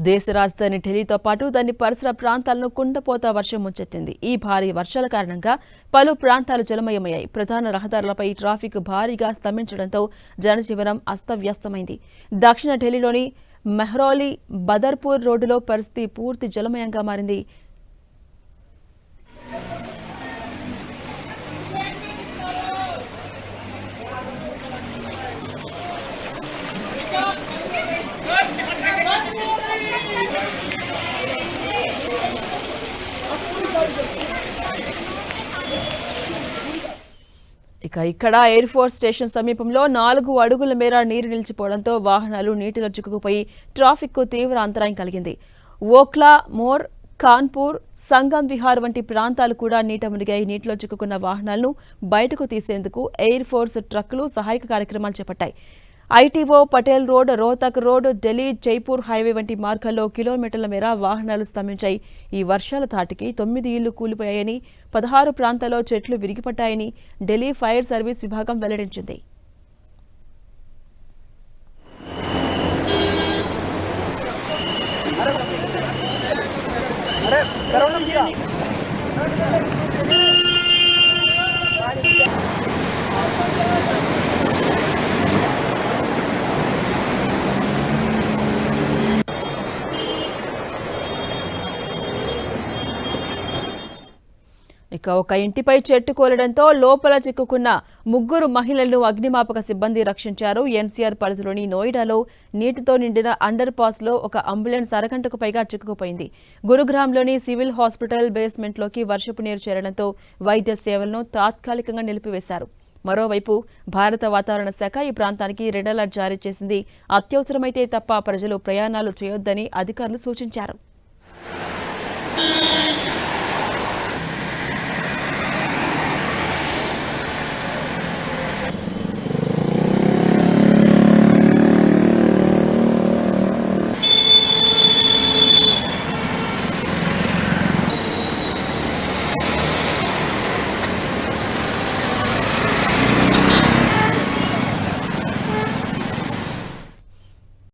దేశ రాజధాని ఢిల్లీతో పాటు దాని పరిసర ప్రాంతాలను కుండపోత వర్షం ముంచెత్తింది. ఈ భారీ వర్షాల కారణంగా పలు ప్రాంతాలు జలమయమయ్యాయి. ప్రధాన రహదారులపై ట్రాఫిక్ భారీగా స్తంభించడంతో జనజీవనం అస్తవ్యస్తమైంది. దక్షిణ ఢిల్లీలోని మెహ్రౌలీ బదర్పూర్ రోడ్డులో పరిస్థితి పూర్తి జలమయంగా మారింది. ఇక్కడ ఎయిర్ ఫోర్స్ స్టేషన్ సమీపంలో 4 అడుగుల మేర నీరు నిలిచిపోవడంతో వాహనాలు నీటిలో చిక్కుకుపోయి ట్రాఫిక్కు తీవ్ర అంతరాయం కలిగింది. ఓఖ్లా, మోర్, కాన్పూర్, సంగం విహార్ వంటి ప్రాంతాలు కూడా నీట మునిగాయి. నీటిలో చిక్కుకున్న వాహనాలను బయటకు తీసేందుకు ఎయిర్ ఫోర్స్ ట్రక్కులు సహాయక కార్యక్రమాలు చేపట్టాయి. ITO, Patel road, Rohtak road, Delhi Jaipur highway వంటి మార్గాల్లో కిలోమీటర్ల మేర వాహనాలు స్తంభించాయి. ఈ వర్షాల ధాటికి 9 ఇళ్లు కూలిపోయాయని, 16 ప్రాంతాల్లో చెట్లు విరిగిపడ్డాయని ఢిల్లీ ఫైర్ సర్వీస్ విభాగం వెల్లడించింది. ఒక ఇంటిపై చెట్టు కూలడంతో లోపల చిక్కుకున్న 3 మహిళలను అగ్నిమాపక సిబ్బంది రక్షించారు. ఎన్సీఆర్ పరిధిలోని నోయిడాలో నీటితో నిండిన అండర్ పాస్ లో ఒక అంబులెన్స్ అరగంటకు పైగా చిక్కుకుపోయింది. గురుగ్రామ్లోని సివిల్ హాస్పిటల్ బేస్మెంట్లోకి వర్షపు నీరు చేరడంతో వైద్య సేవలను తాత్కాలికంగా నిలిపివేశారు. మరోవైపు భారత వాతావరణ శాఖ ఈ ప్రాంతానికి రెడ్ అలర్ట్ జారీ చేసింది. అత్యవసరమైతే తప్ప ప్రజలు ప్రయాణాలు చేయొద్దని అధికారులు సూచించారు.